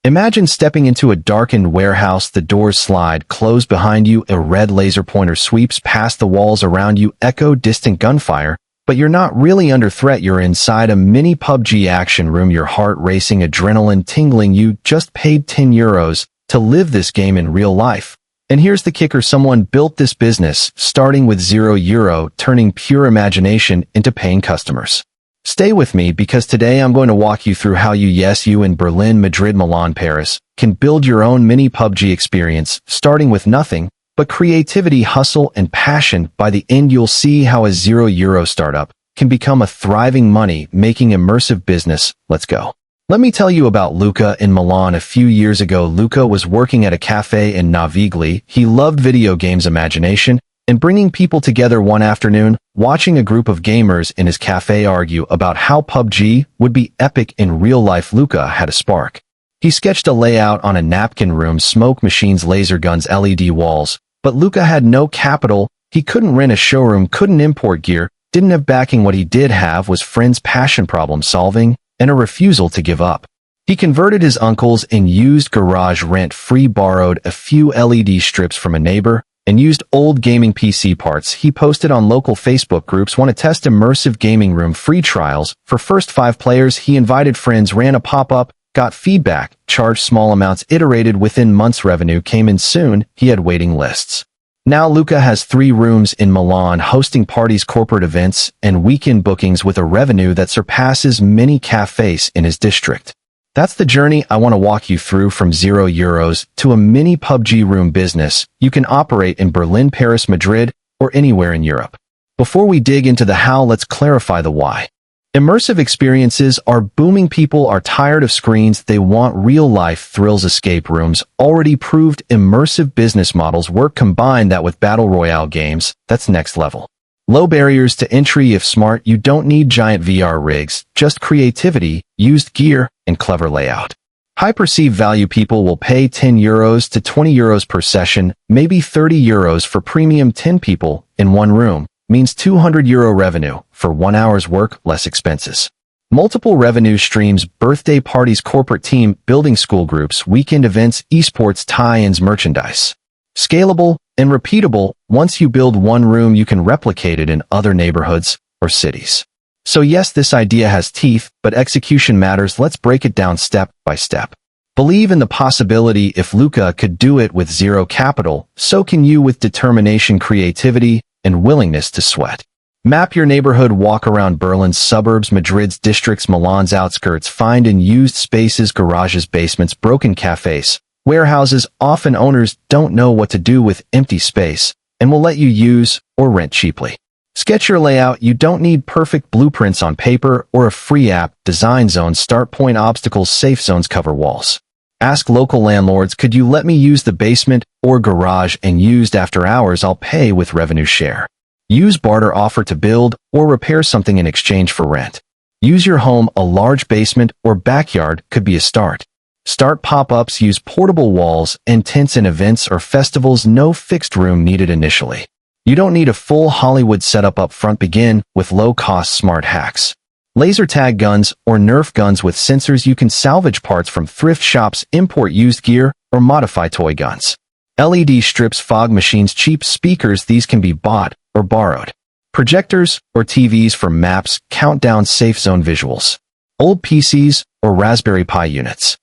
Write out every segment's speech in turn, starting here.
Imagine stepping into a darkened warehouse, the doors slide closed behind you, a red laser pointer sweeps past the walls around you, echo distant gunfire, but you're not really under threat. You're inside a mini PUBG action room, your heart racing, adrenaline tingling. You just paid €10 to live this game in real life. And here's the kicker, someone built this business, starting with €0, turning pure imagination into paying customers. Stay with me because today I'm going to walk you through how you in Berlin, Madrid, Milan, Paris, can build your own mini PUBG experience, starting with nothing but creativity, hustle, and passion. By the end, you'll see how a €0 startup can become a thriving money-making immersive business. Let's go. Let me tell you about Luca in Milan. A few years ago, Luca was working at a cafe in Navigli. He loved video games, imagination, and bringing people together. One afternoon, watching a group of gamers in his cafe argue about how PUBG would be epic in real life, Luca had a spark. He sketched a layout on a napkin: room, smoke machines, laser guns, LED walls. But Luca had no capital. He couldn't rent a showroom, couldn't import gear, didn't have backing. What he did have was friends, passion, problem solving, and a refusal to give up. He converted his uncles in used garage rent-free, borrowed a few LED strips from a neighbor, and used old gaming PC parts. He posted on local Facebook groups, "Want to test immersive gaming room, free trials for first 5 players." He invited friends, ran a pop-up, got feedback, charged small amounts, iterated. Within months, revenue came in soon. He had waiting lists. Now Luca has 3 rooms in Milan, hosting parties, corporate events, and weekend bookings with a revenue that surpasses many cafes in his district. That's the journey I want to walk you through, from €0 to a mini PUBG room business you can operate in Berlin, Paris, Madrid, or anywhere in Europe. Before we dig into the how, let's clarify the why. Immersive experiences are booming. People are tired of screens. They want real-life thrills. Escape rooms already proved immersive business models work. Combine that with battle royale games, that's next level. Low barriers to entry. If smart, you don't need giant VR rigs, just creativity, used gear, and clever layout. High perceived value. People will pay €10 to €20 per session, maybe €30 for premium. 10 people in one room means €200 revenue for 1 hour's work, less expenses. Multiple revenue streams: birthday parties, corporate team building, school groups, weekend events, esports, tie-ins, merchandise. Scalable and repeatable. Once you build one room, you can replicate it in other neighborhoods or cities. So yes, this idea has teeth, but execution matters. Let's break it down step by step. Believe in the possibility. If Luca could do it with zero capital, so can you, with determination, creativity, and willingness to sweat. Map your neighborhood. Walk around Berlin's suburbs, Madrid's districts, Milan's outskirts. Find and used spaces, garages, basements, broken cafes, warehouses. Often owners don't know what to do with empty space and will let you use or rent cheaply. Sketch your layout. You don't need perfect blueprints on paper or a free app. Design zones, start point, obstacles, safe zones, cover walls. Ask local landlords, "Could you let me use the basement or garage and used after hours? I'll pay with revenue share." Use barter, offer to build or repair something in exchange for rent. Use your home. A large basement or backyard could be a start. Start pop-ups. Use portable walls and tents in events or festivals. No fixed room needed initially. You don't need a full Hollywood setup up front. Begin with low-cost smart hacks. Laser tag guns or Nerf guns with sensors. You can salvage parts from thrift shops, import used gear, or modify toy guns. LED strips, fog machines, cheap speakers. These can be bought or borrowed. Projectors or TVs for maps, countdown, safe zone visuals. Old PCs or Raspberry Pi units.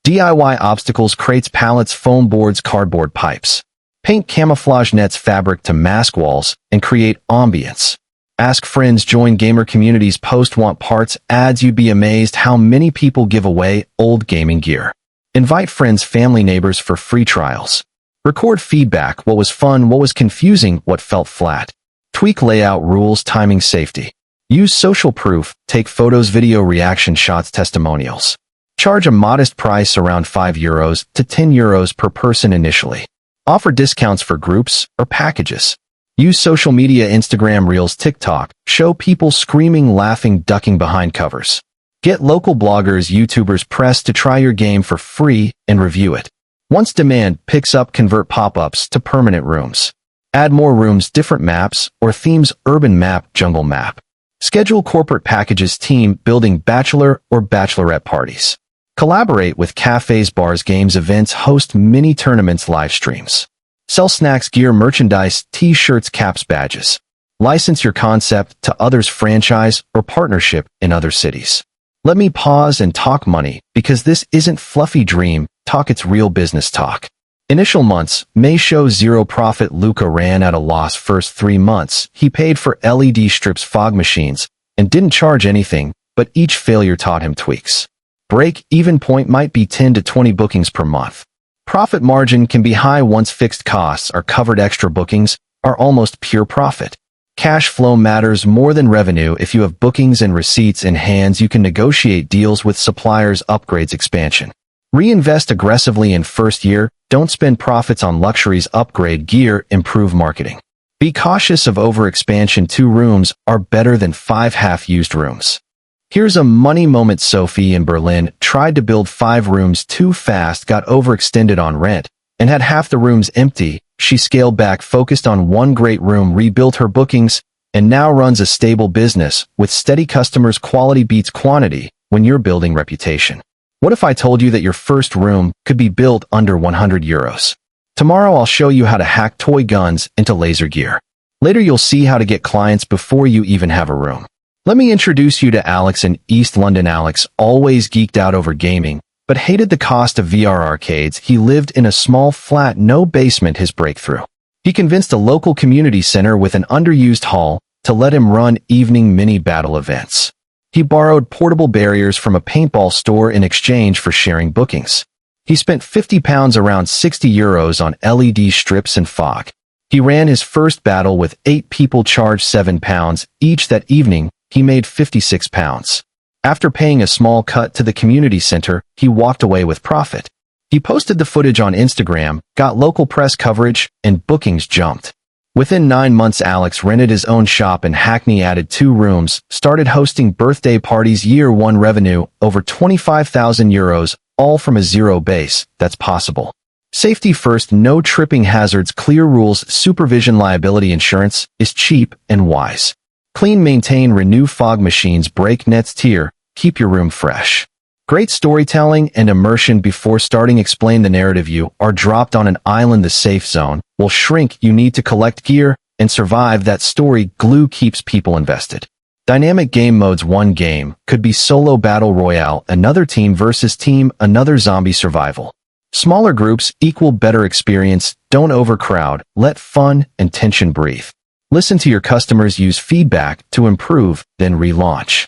DIY obstacles, crates, pallets, foam boards, cardboard pipes. Paint camouflage nets, fabric to mask walls and create ambience. Ask friends, join gamer communities, post want parts, ads. You'd be amazed how many people give away old gaming gear. Invite friends, family, neighbors for free trials. Record feedback: what was fun, what was confusing, what felt flat. Tweak layout, rules, timing, safety. Use social proof, take photos, video, reaction shots, testimonials. Charge a modest price, around €5 to €10 per person initially. Offer discounts for groups or packages. Use social media, Instagram, Reels, TikTok. Show people screaming, laughing, ducking behind covers. Get local bloggers, YouTubers, press to try your game for free and review it. Once demand picks up, convert pop-ups to permanent rooms. Add more rooms, different maps or themes, urban map, jungle map. Schedule corporate packages, team building, bachelor or bachelorette parties. Collaborate with cafes, bars, games, events, host mini tournaments, live streams. Sell snacks, gear, merchandise, t-shirts, caps, badges. License your concept to others, franchise or partnership in other cities. Let me pause and talk money, because this isn't fluffy dream talk, it's real business talk. Initial months may show zero profit. Luca ran at a loss first 3 months. He paid for LED strips, fog machines, and didn't charge anything, but each failure taught him tweaks. Break-even point might be 10 to 20 bookings per month. Profit margin can be high once fixed costs are covered. Extra bookings are almost pure profit. Cash flow matters more than revenue. If you have bookings and receipts in hands, you can negotiate deals with suppliers, upgrades, expansion. Reinvest aggressively in first year. Don't spend profits on luxuries. Upgrade gear, improve marketing. Be cautious of overexpansion. 2 rooms are better than 5 half-used rooms. Here's a money moment. Sophie in Berlin tried to build 5 rooms too fast, got overextended on rent, and had half the rooms empty. She scaled back, focused on 1 great room, rebuilt her bookings, and now runs a stable business with steady customers. Quality beats quantity when you're building reputation. What if I told you that your first room could be built under 100 euros? Tomorrow I'll show you how to hack toy guns into laser gear. Later you'll see how to get clients before you even have a room. Let me introduce you to Alex in East London. Alex always geeked out over gaming, but hated the cost of VR arcades. He lived in a small flat, no basement. His breakthrough: he convinced a local community center with an underused hall to let him run evening mini battle events. He borrowed portable barriers from a paintball store in exchange for sharing bookings. He spent £50, around 60 euros, on LED strips and fog. He ran his first battle with 8 people, charged £7 each. That evening, he made £56. After paying a small cut to the community center, he walked away with profit. He posted the footage on Instagram, got local press coverage, and bookings jumped. Within 9 months, Alex rented his own shop in Hackney, added 2 rooms, started hosting birthday parties. Year 1 revenue, over 25,000 euros, all from a zero base. That's possible. Safety first, no tripping hazards, clear rules, supervision, liability insurance is cheap and wise. Clean, maintain, renew fog machines, break nets, tier, keep your room fresh. Great storytelling and immersion before starting. Explain the narrative: you are dropped on an island, the safe zone will shrink, you need to collect gear and survive. That story glue keeps people invested. Dynamic game modes: 1 game could be solo battle royale, another team versus team, another zombie survival. Smaller groups equal better experience. Don't overcrowd, let fun and tension breathe. Listen to your customers, use feedback to improve, then relaunch.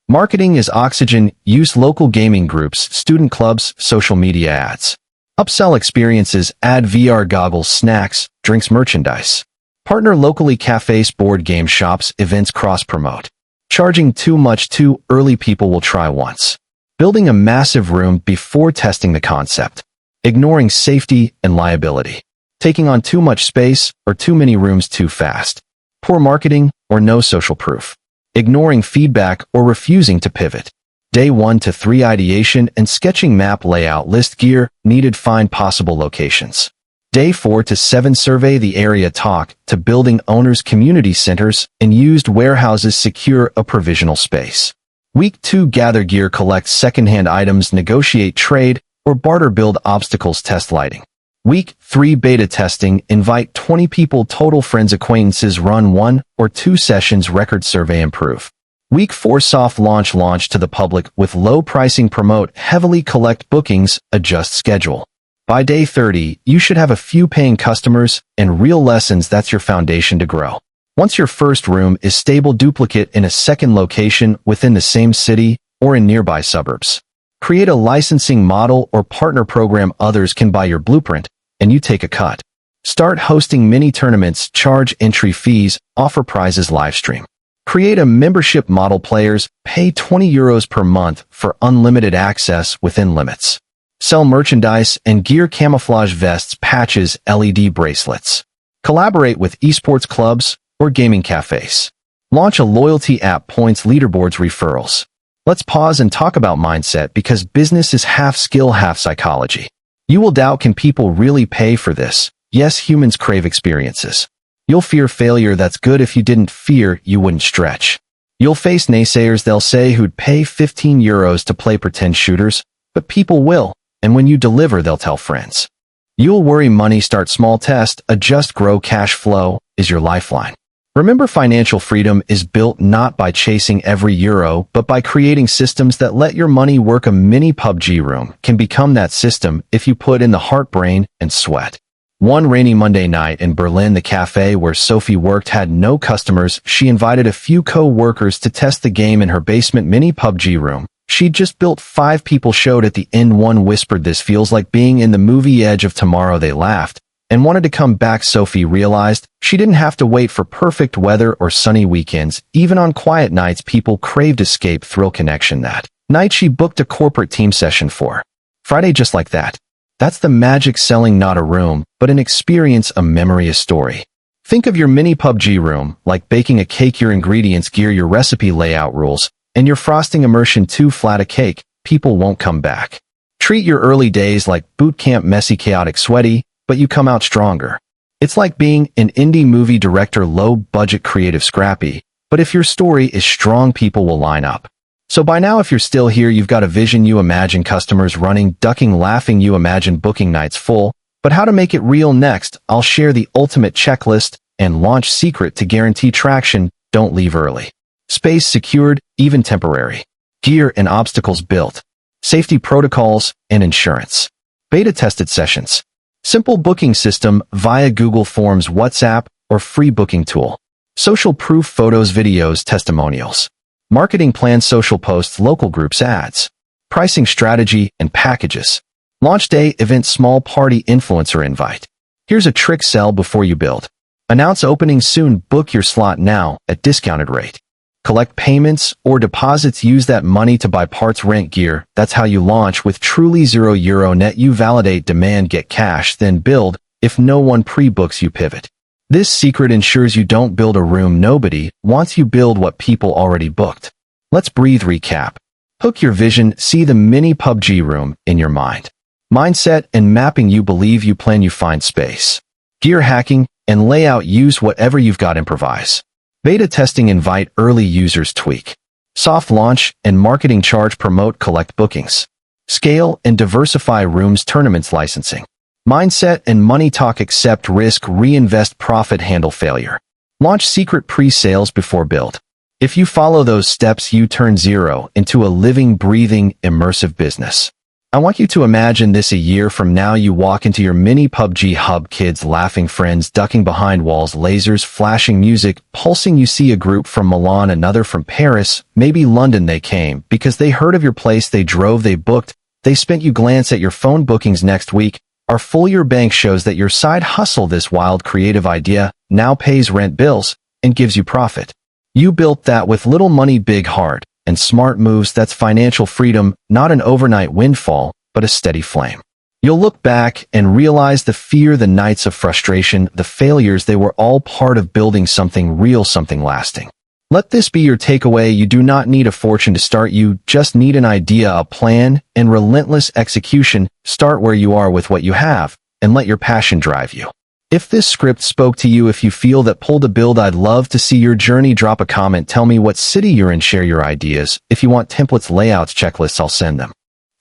Marketing is oxygen. Use local gaming groups, student clubs, social media ads. Upsell experiences: add VR goggles, snacks, drinks, merchandise. Partner locally, cafes, board game shops, events. Cross-promote. Charging too much too early, people will try once. Building a massive room before testing the concept. Ignoring safety and liability. Taking on too much space or too many rooms too fast. Poor marketing or no social proof. Ignoring feedback or refusing to pivot. Day 1 to 3 ideation and sketching, map layout, list gear needed, find possible locations. Day 4 to 7 survey the area, talk to building owners, community centers, and used warehouses, secure a provisional space. Week 2 gather gear, collect secondhand items, negotiate trade or barter, build obstacles, test lighting. Week 3 beta testing, invite 20 people total, friends, acquaintances, run 1 or 2 sessions, record survey, improve. Week 4 soft launch, launch to the public with low pricing, promote heavily, collect bookings, adjust schedule. By day 30, you should have a few paying customers and real lessons. That's your foundation to grow. Once your first room is stable, duplicate in a second location within the same city or in nearby suburbs. Create a licensing model or partner program. Others can buy your blueprint and you take a cut. Start hosting mini tournaments, charge entry fees, offer prizes, live stream. Create a membership model. Players pay 20 euros per month for unlimited access within limits. Sell merchandise and gear, camouflage vests, patches, LED bracelets. Collaborate with esports clubs or gaming cafes. Launch a loyalty app, points, leaderboards, referrals. Let's pause and talk about mindset, because business is half skill, half psychology. You will doubt, can people really pay for this? Yes, humans crave experiences. You'll fear failure. That's good. If you didn't fear, you wouldn't stretch. You'll face naysayers. They'll say, who'd pay 15 euros to play pretend shooters? But people will, and when you deliver, they'll tell friends. You'll worry money, start small, test, adjust, grow. Cash flow is your lifeline. Remember, financial freedom is built not by chasing every euro, but by creating systems that let your money work. A mini PUBG room can become that system if you put in the heart, brain, and sweat. One rainy Monday night in Berlin, the cafe where Sophie worked had no customers. She invited a few co-workers to test the game in her basement mini PUBG room. She'd just built. 5 people showed at the end. One whispered, "This feels like being in the movie Edge of Tomorrow." They laughed and wanted to come back. Sophie realized she didn't have to wait for perfect weather or sunny weekends. Even on quiet nights, people craved escape, thrill, connection. That night, she booked a corporate team session for Friday just like that. That's the magic. Selling not a room, but an experience, a memory, a story. Think of your mini PUBG room like baking a cake. Your ingredients, gear, your recipe, layout, rules, and your frosting. Immersion. Too flat a cake, people won't come back. Treat your early days like boot camp, messy, chaotic, sweaty, but you come out stronger. It's like being an indie movie director, low budget, creative, scrappy, but if your story is strong, people will line up. So by now, if you're still here, you've got a vision. You imagine customers running, ducking, laughing. You imagine booking nights full, but how to make it real? Next, I'll share the ultimate checklist and launch secret to guarantee traction. Don't leave early. Space secured, even temporary. Gear and obstacles built. Safety protocols and insurance. Beta tested sessions. Simple booking system via Google Forms, WhatsApp, or free booking tool. Social proof, photos, videos, testimonials. Marketing plan, social posts, local groups, ads. Pricing strategy and packages. Launch day event, small party, influencer invite. Here's a trick: sell before you build. Announce opening soon, book your slot now at discounted rate. Collect payments or deposits, use that money to buy parts, rent, gear. That's how you launch with truly €0 net. You validate demand, get cash, then build. If no one pre-books, you pivot. This secret ensures you don't build a room nobody wants, you build what people already booked. Let's breathe. Recap. Hook your vision, see the mini PUBG room in your mind. Mindset and mapping, you believe, you plan, you find space. Gear hacking and layout, use whatever you've got, improvise. Beta testing, invite early users, tweak. Soft launch and marketing, charge, promote, collect bookings. Scale and diversify, rooms, tournaments, licensing. Mindset and money talk, accept risk, reinvest, profit, handle failure. Launch secret pre-sales before build. If you follow those steps, you turn zero into a living, breathing, immersive business. I want you to imagine this: a year from now, you walk into your mini PUBG hub, kids laughing, friends ducking behind walls, lasers flashing, music pulsing. You see a group from Milan, another from Paris, maybe London. They came because they heard of your place, they drove, they booked, they spent. You glance at your phone, bookings next week are full. Your bank shows that your side hustle, this wild creative idea, now pays rent, bills, and gives you profit. You built that with little money, big heart, and smart moves. That's financial freedom, not an overnight windfall, but a steady flame. You'll look back and realize the fear, the nights of frustration, the failures, they were all part of building something real, something lasting. Let this be your takeaway: you do not need a fortune to start, you just need an idea, a plan, and relentless execution. Start where you are with what you have, and let your passion drive you. If this script spoke to you, if you feel that pull to build, I'd love to see your journey. Drop a comment, tell me what city you're in, share your ideas. If you want templates, layouts, checklists, I'll send them.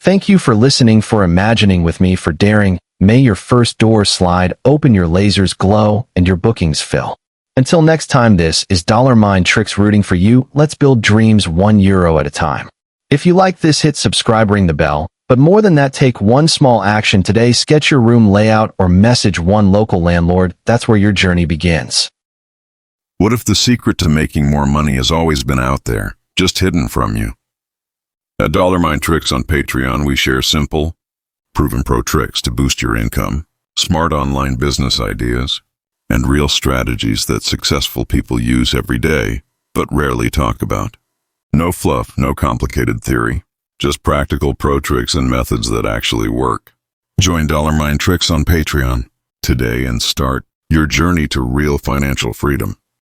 Thank you for listening, for imagining with me, for daring. May your first door slide open, your lasers glow, and your bookings fill. Until next time, this is Mind Tricks rooting for you. Let's build dreams €1 at a time. If you like this, hit subscribe, ring the bell. But more than that, take one small action today. Sketch your room layout or message one local landlord. That's where your journey begins. What if the secret to making more money has always been out there, just hidden from you? At Mind Tricks on Patreon, we share simple, proven pro tricks to boost your income, smart online business ideas, and real strategies that successful people use every day, but rarely talk about. No fluff, no complicated theory. Just practical pro tricks and methods that actually work. Join Mind Tricks on Patreon today and start your journey to real financial freedom.